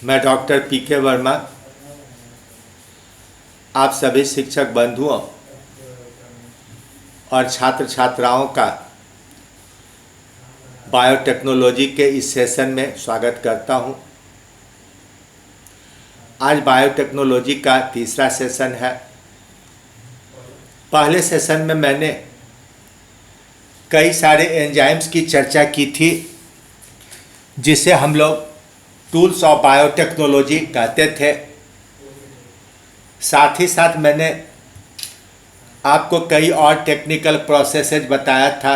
मैं doctor PK. Verma आप सभी शिक्षक बंधुओं और छात्र छात्राओं का बायोटेक्नोलॉजी के इस सेशन में स्वागत करता हूं। आज बायोटेक्नोलॉजी का तीसरा सेशन है। पहले सेशन में मैंने कई सारे एंजाइम्स की चर्चा की थी, जिसे हम लोग टूल्स ऑफ बायोटेक्नोलॉजी कहते थे। साथ ही साथ मैंने आपको कई और टेक्निकल प्रोसेसेज बताया था,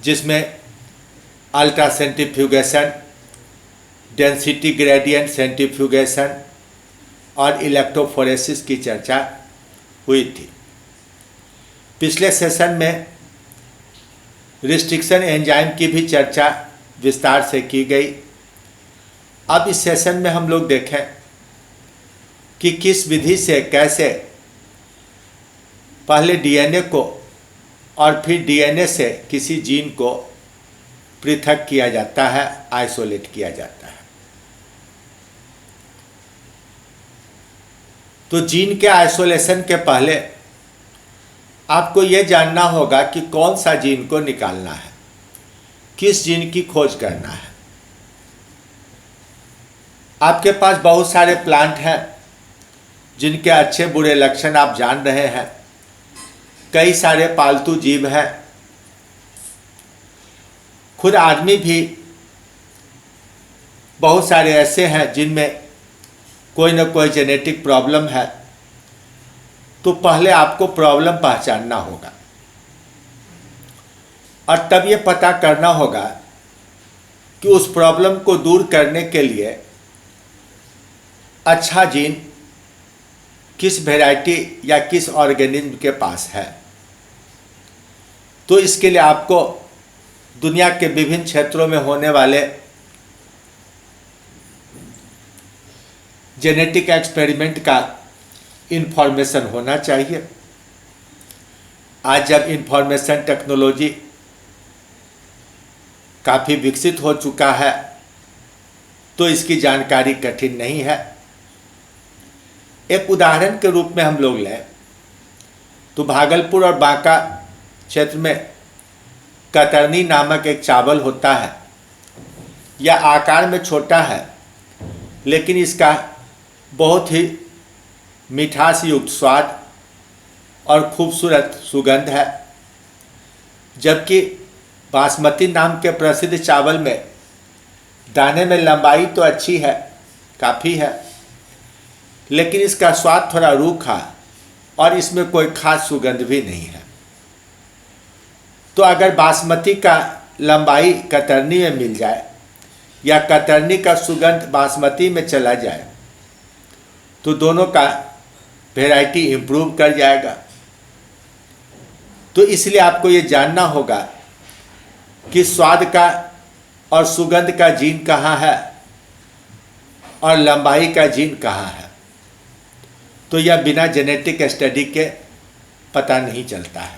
जिसमें ultra centrifugation, density gradient centrifugation और इलेक्ट्रोफोरेसिस की चर्चा हुई थी। पिछले सेशन में रिस्ट्रिक्शन एंजाइम की भी चर्चा विस्तार से की गई। अब इस सेशन में हम लोग देखें कि किस विधि से कैसे पहले डीएनए को और फिर डीएनए से किसी जीन को पृथक किया जाता है, आइसोलेट किया जाता है। तो जीन के आइसोलेशन के पहले आपको यह जानना होगा कि कौन सा जीन को निकालना है, किस जीन की खोज करना है। आपके पास बहुत सारे प्लांट हैं जिनके अच्छे बुरे लक्षण आप जान रहे हैं। कई सारे पालतू जीव हैं। खुद आदमी भी बहुत सारे ऐसे हैं जिनमें कोई न कोई जेनेटिक प्रॉब्लम है। तो पहले आपको प्रॉब्लम पहचानना होगा और तब ये पता करना होगा कि उस प्रॉब्लम को दूर करने के लिए अच्छा जीन किस वैरायटी या किस ऑर्गेनिज्म के पास है। तो इसके लिए आपको दुनिया के विभिन्न क्षेत्रों में होने वाले जेनेटिक एक्सपेरिमेंट का इंफॉर्मेशन होना चाहिए। आज जब इंफॉर्मेशन टेक्नोलॉजी काफ़ी विकसित हो चुका है, तो इसकी जानकारी कठिन नहीं है। एक उदाहरण के रूप में हम लोग लें तो भागलपुर और बांका क्षेत्र में कतरनी नामक एक चावल होता है। यह आकार में छोटा है, लेकिन इसका बहुत ही मिठास युक्त स्वाद और खूबसूरत सुगंध है। जबकि बासमती नाम के प्रसिद्ध चावल में दाने में लंबाई तो अच्छी है, काफ़ी है, लेकिन इसका स्वाद थोड़ा रूखा और इसमें कोई खास सुगंध भी नहीं है। तो अगर बासमती का लंबाई कतरनी में मिल जाए या कतरनी का सुगंध बासमती में चला जाए, तो दोनों का वैरायटी इम्प्रूव कर जाएगा। तो इसलिए आपको ये जानना होगा कि स्वाद का और सुगंध का जीन कहाँ है और लंबाई का जीन कहाँ है। तो यह बिना जेनेटिक स्टडी के पता नहीं चलता है।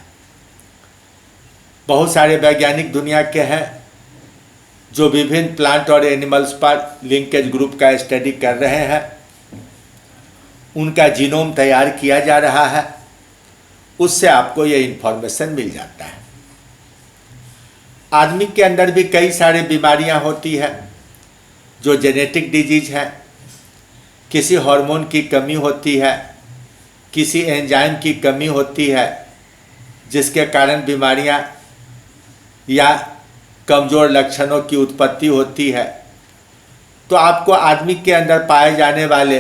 बहुत सारे वैज्ञानिक दुनिया के हैं जो विभिन्न प्लांट और एनिमल्स पर लिंकेज ग्रुप का स्टडी कर रहे हैं। उनका जीनोम तैयार किया जा रहा है, उससे आपको यह इंफॉर्मेशन मिल जाता है। आदमी के अंदर भी कई सारी बीमारियां होती हैं जो जेनेटिक डिजीज है। किसी हार्मोन की कमी होती है, किसी एंजाइम की कमी होती है, जिसके कारण बीमारियां या कमज़ोर लक्षणों की उत्पत्ति होती है। तो आपको आदमी के अंदर पाए जाने वाले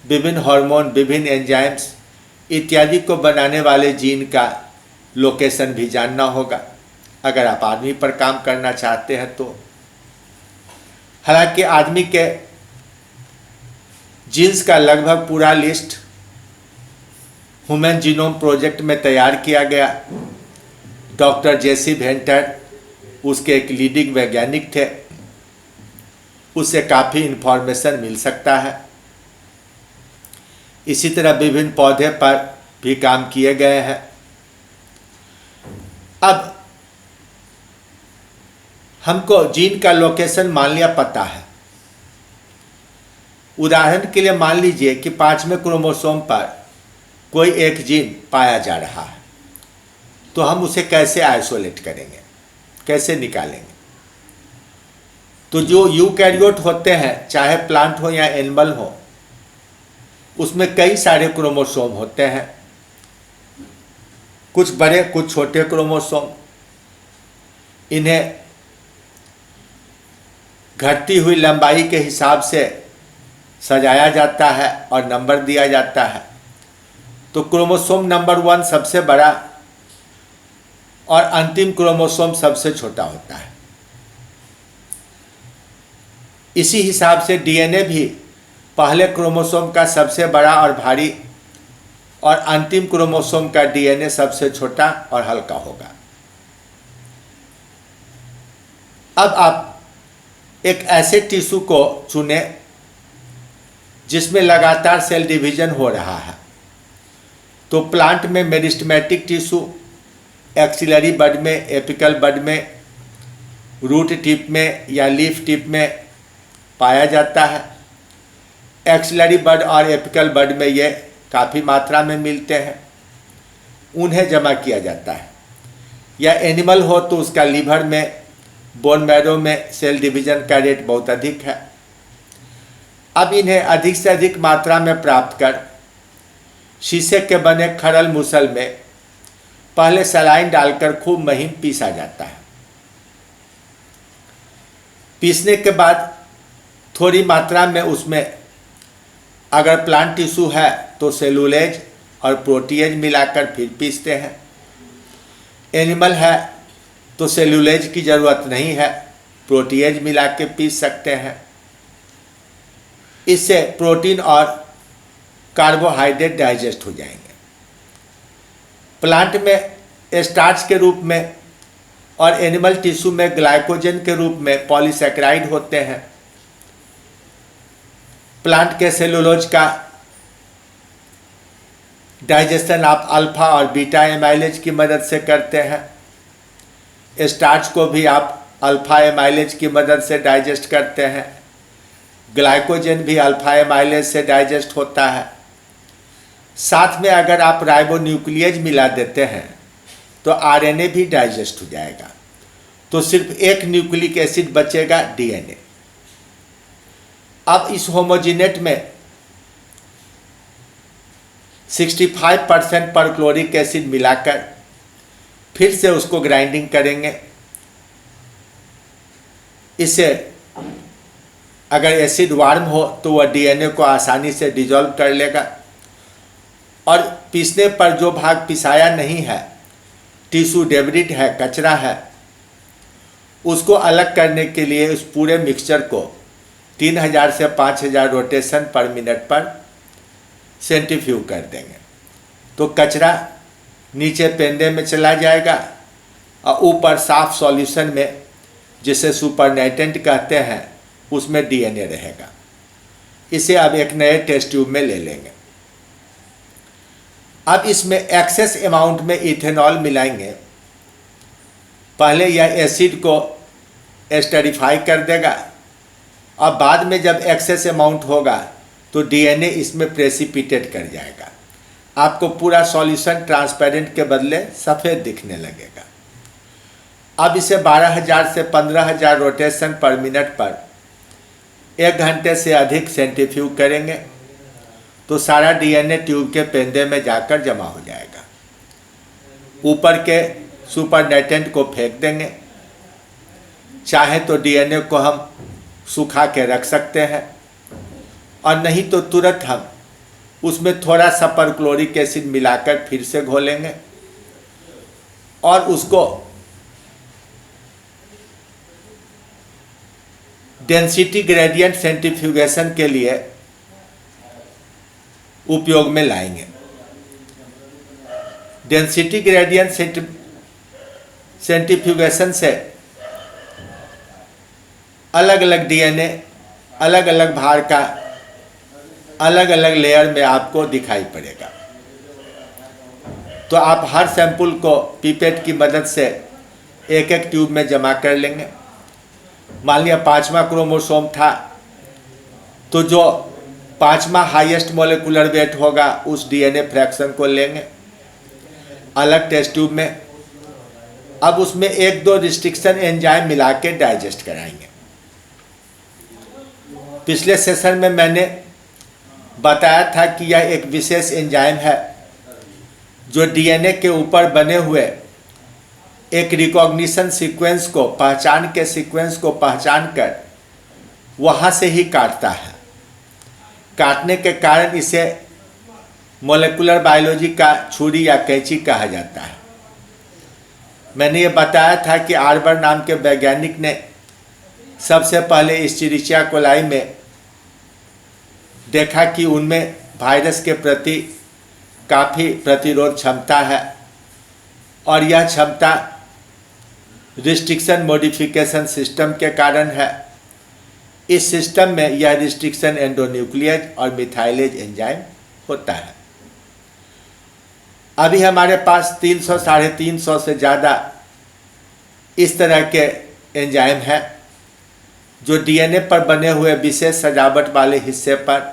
विभिन्न हार्मोन, विभिन्न एंजाइम्स इत्यादि को बनाने वाले जीन का लोकेशन भी जानना होगा, अगर आप आदमी पर काम करना चाहते हैं तो। हालांकि आदमी के जीन्स का लगभग पूरा लिस्ट ह्यूमन जीनोम प्रोजेक्ट में तैयार किया गया। डॉक्टर जेसी वेंटर उसके एक लीडिंग वैज्ञानिक थे, उससे काफ़ी इन्फॉर्मेशन मिल सकता है। इसी तरह विभिन्न पौधे पर भी काम किए गए हैं। अब हमको जीन का लोकेशन मान लिया पता है, उदाहरण के लिए मान लीजिए कि 5वें क्रोमोसोम पर कोई एक जीन पाया जा रहा है, तो हम उसे कैसे आइसोलेट करेंगे, कैसे निकालेंगे? तो जो यूकैरियोट होते हैं, चाहे प्लांट हो या एनिमल हो, उसमें कई सारे क्रोमोसोम होते हैं, कुछ बड़े कुछ छोटे क्रोमोसोम। इन्हें घटती हुई लंबाई के हिसाब से सजाया जाता है और नंबर दिया जाता है। तो क्रोमोसोम नंबर 1 सबसे बड़ा और अंतिम क्रोमोसोम सबसे छोटा होता है। इसी हिसाब से डीएनए भी पहले क्रोमोसोम का सबसे बड़ा और भारी और अंतिम क्रोमोसोम का डीएनए सबसे छोटा और हल्का होगा। अब आप एक ऐसे टिश्यू को चुने जिसमें लगातार सेल डिवीजन हो रहा है। तो प्लांट में मेरिस्टेमेटिक टिश्यू एक्सिलरी बड में, एपिकल बड में, रूट टिप में या लीफ टिप में पाया जाता है। एक्सिलरी बड और एपिकल बड में ये काफ़ी मात्रा में मिलते हैं, उन्हें जमा किया जाता है। या एनिमल हो तो उसका लीवर में, बोन मैरो में सेल डिवीजन का रेट बहुत अधिक है। अब इन्हें अधिक से अधिक मात्रा में प्राप्त कर शीशे के बने खरल मुसल में पहले सलाइन डालकर खूब महीन पीसा जाता है। पीसने के बाद थोड़ी मात्रा में उसमें अगर प्लांट टिश्यू है तो सेलुलेज और प्रोटीएज मिलाकर फिर पीसते हैं। एनिमल है तो सेलुलेज की ज़रूरत नहीं है, प्रोटीएज मिला के पीस सकते हैं। इससे प्रोटीन और कार्बोहाइड्रेट डाइजेस्ट हो जाएंगे। प्लांट में स्टार्च के रूप में और एनिमल टिश्यू में ग्लाइकोजन के रूप में पॉलीसैकेराइड होते हैं। प्लांट के सेलुलोज का डाइजेशन आप अल्फा और बीटा एमाइलेज की मदद से करते हैं। स्टार्च को भी आप अल्फा एमाइलेज की मदद से डाइजेस्ट करते हैं। ग्लाइकोजन भी अल्फा एमाइलेज से डाइजेस्ट होता है। साथ में अगर आप राइबोन्यूक्लियेज मिला देते हैं तो आरएनए भी डाइजेस्ट हो जाएगा। तो सिर्फ एक न्यूक्लिक एसिड बचेगा, डीएनए। अब इस होमोजिनेट में 65% परक्लोरिक एसिड मिलाकर फिर से उसको ग्राइंडिंग करेंगे। इससे अगर एसिड वार्म हो तो वह डीएनए को आसानी से डिजॉल्व कर लेगा और पीसने पर जो भाग पिसाया नहीं है, टिश्यू डेब्रिड है, कचरा है, उसको अलग करने के लिए उस पूरे मिक्सचर को 3000 से 5000 रोटेशन पर मिनट पर सेंट्रीफ्यूज कर देंगे। तो कचरा नीचे पेंदे में चला जाएगा और ऊपर साफ सॉल्यूशन में, जिसे सुपरनेटेंट कहते हैं, उसमें डीएनए रहेगा। इसे अब एक नए टेस्ट ट्यूब में ले लेंगे। अब इसमें एक्सेस अमाउंट में इथेनॉल मिलाएंगे। पहले यह एसिड को एस्टरीफाई कर देगा और बाद में जब एक्सेस अमाउंट होगा तो डीएनए इसमें प्रेसिपिटेट कर जाएगा। आपको पूरा सॉल्यूशन ट्रांसपेरेंट के बदले सफ़ेद दिखने लगेगा। अब इसे 12000 से 15000 रोटेशन पर मिनट पर 1 घंटे से अधिक सेंट्रीफ्यूज करेंगे तो सारा डीएनए ट्यूब के पेंदे में जाकर जमा हो जाएगा। ऊपर के सुपरनेटेंट को फेंक देंगे। चाहे तो डीएनए को हम सुखा के रख सकते हैं और नहीं तो तुरंत हम उसमें थोड़ा सा परक्लोरिक एसिड मिलाकर फिर से घोलेंगे और उसको डेंसिटी ग्रेडियंट सेंट्रीफ्यूगेशन के लिए उपयोग में लाएंगे। डेंसिटी ग्रेडियंट सेंट्रीफ्यूगेशन से अलग अलग डीएनए अलग अलग भार का अलग अलग लेयर में आपको दिखाई पड़ेगा। तो आप हर सैंपल को पिपेट की मदद से एक एक ट्यूब में जमा कर लेंगे। मान लिया 5वां क्रोमोसोम था तो जो 5वां हाईएस्ट मोलिकुलर वेट होगा उस डीएनए फ्रैक्शन को लेंगे अलग टेस्ट ट्यूब में। अब उसमें 1-2 रिस्ट्रिक्शन एंजाइम मिला के डाइजेस्ट कराएंगे। पिछले सेशन में मैंने बताया था कि यह एक विशेष एंजाइम है जो डीएनए के ऊपर बने हुए एक रिकॉग्निशन सीक्वेंस को पहचान कर वहाँ से ही काटता है। काटने के कारण इसे मोलेकुलर बायोलॉजी का छुरी या कैंची कहा जाता है। मैंने ये बताया था कि आर्बर नाम के वैज्ञानिक ने सबसे पहले इस्चेरिचिया कोलाई में देखा कि उनमें वायरस के प्रति काफ़ी प्रतिरोध क्षमता है और यह क्षमता रिस्ट्रिक्शन मॉडिफिकेशन सिस्टम के कारण है। इस सिस्टम में यह रिस्ट्रिक्शन एंडोन्यूक्लियस और मिथाइलेज एंजाइम होता है। अभी हमारे पास 300-350 से ज़्यादा इस तरह के एंजाइम हैं जो डीएनए पर बने हुए विशेष सजावट वाले हिस्से पर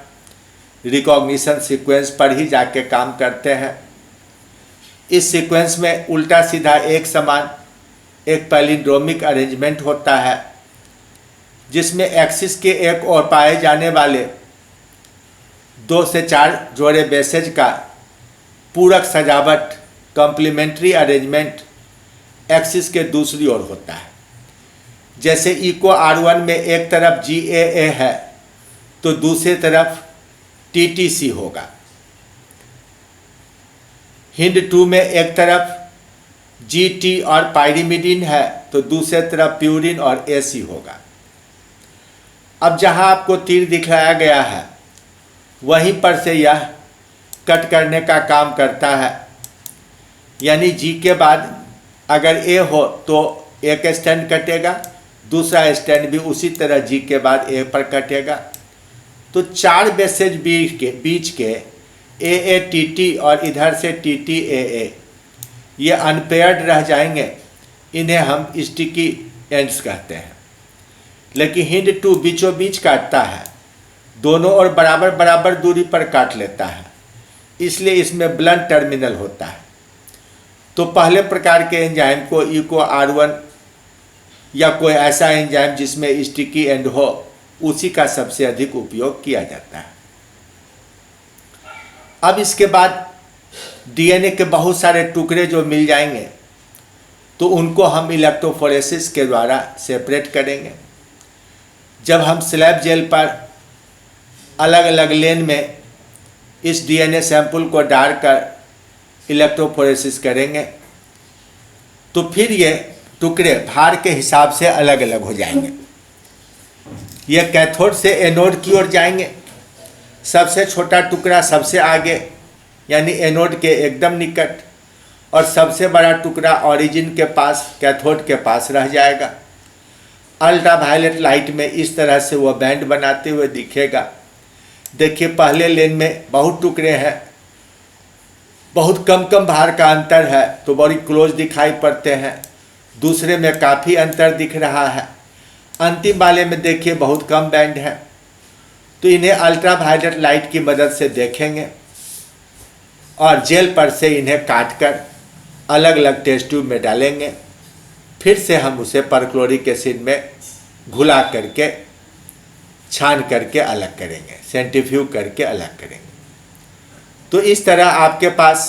रिकॉग्निशन सीक्वेंस पर ही जाके काम करते हैं। इस सीक्वेंस में उल्टा सीधा एक समान एक पैलिंड्रोमिक अरेंजमेंट होता है जिसमें एक्सिस के एक ओर पाए जाने वाले 2 से 4 जोड़े बेसेज का पूरक सजावट कॉम्प्लीमेंट्री अरेंजमेंट एक्सिस के दूसरी ओर होता है। जैसे इको R1 में एक तरफ GAA है तो दूसरी तरफ TTC होगा। हिंड 2 में एक तरफ GT और पायरिमिडीन है तो दूसरी तरफ प्यूरिन और AC होगा। अब जहां आपको तीर दिखाया गया है वहीं पर से यह कट करने का काम करता है। यानी G के बाद अगर A हो तो एक स्टैंड कटेगा, दूसरा स्टैंड भी उसी तरह G के बाद A पर कटेगा। तो 4 बेसेज बीच के AATT और इधर से TTAA ये अनपेयर्ड रह जाएंगे। इन्हें हम स्टिकी एंड्स कहते हैं। लेकिन हिंड 2 बीचों बीच काटता है, दोनों ओर बराबर बराबर दूरी पर काट लेता है, इसलिए इसमें ब्लंट टर्मिनल होता है। तो पहले प्रकार के एंजाइम को इको R1 या कोई ऐसा एंजाइम जिसमें स्टिकी एंड हो उसी का सबसे अधिक उपयोग किया जाता है। अब इसके बाद डीएनए के बहुत सारे टुकड़े जो मिल जाएंगे तो उनको हम इलेक्ट्रोफोरेसिस के द्वारा सेपरेट करेंगे। जब हम स्लैब जेल पर अलग अलग लेन में इस डीएनए सैंपल को डालकर इलेक्ट्रोफोरेसिस करेंगे तो फिर ये टुकड़े भार के हिसाब से अलग अलग हो जाएंगे। ये कैथोड से एनोड की ओर जाएंगे। सबसे छोटा टुकड़ा सबसे आगे यानी एनोड के एकदम निकट और सबसे बड़ा टुकड़ा ओरिजिन के पास कैथोड के पास रह जाएगा। अल्ट्रावायलेट लाइट में इस तरह से वह बैंड बनाते हुए दिखेगा। देखिए पहले लेन में बहुत टुकड़े हैं, बहुत कम भार का अंतर है तो बड़ी क्लोज दिखाई पड़ते हैं। दूसरे में काफ़ी अंतर दिख रहा है। अंतिम वाले में देखिए बहुत कम बैंड है। तो इन्हें अल्ट्रावायलेट लाइट की मदद से देखेंगे और जेल पर से इन्हें काटकर अलग अलग टेस्ट ट्यूब में डालेंगे। फिर से हम उसे परक्लोरिक एसिड में घुला करके छान करके अलग करेंगे, सेंट्रीफ्यूज करके अलग करेंगे। तो इस तरह आपके पास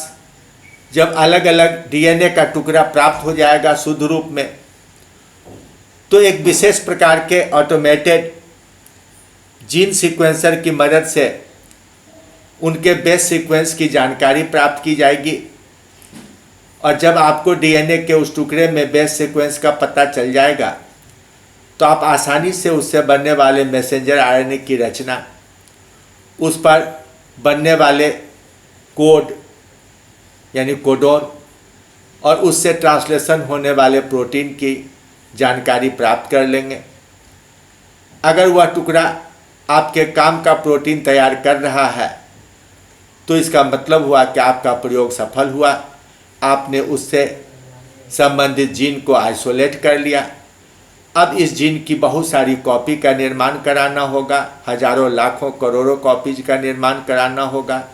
जब अलग अलग डीएनए का टुकड़ा प्राप्त हो जाएगा शुद्ध रूप में तो एक विशेष प्रकार के ऑटोमेटेड जीन सीक्वेंसर की मदद से उनके बेस सीक्वेंस की जानकारी प्राप्त की जाएगी। और जब आपको डीएनए के उस टुकड़े में बेस सीक्वेंस का पता चल जाएगा तो आप आसानी से उससे बनने वाले मैसेंजर आरएनए की रचना, उस पर बनने वाले कोड यानी कोडोन और उससे ट्रांसलेशन होने वाले प्रोटीन की जानकारी प्राप्त कर लेंगे। अगर वह टुकड़ा आपके काम का प्रोटीन तैयार कर रहा है तो इसका मतलब हुआ कि आपका प्रयोग सफल हुआ। आपने उससे संबंधित जीन को आइसोलेट कर लिया। अब इस जीन की बहुत सारी कॉपी का निर्माण कराना होगा, हजारों लाखों करोड़ों कॉपीज का निर्माण कराना होगा।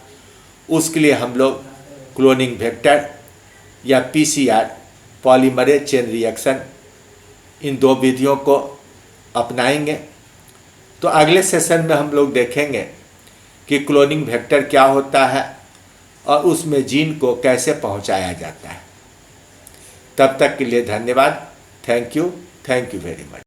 उसके लिए हम लोग क्लोनिंग वेक्टर या पीसीआर, पॉलीमरेज चेन रिएक्शन, इन दो विधियों को अपनाएंगे। तो अगले सेशन में हम लोग देखेंगे कि क्लोनिंग वेक्टर क्या होता है और उसमें जीन को कैसे पहुंचाया जाता है। तब तक के लिए धन्यवाद। Thank you very much.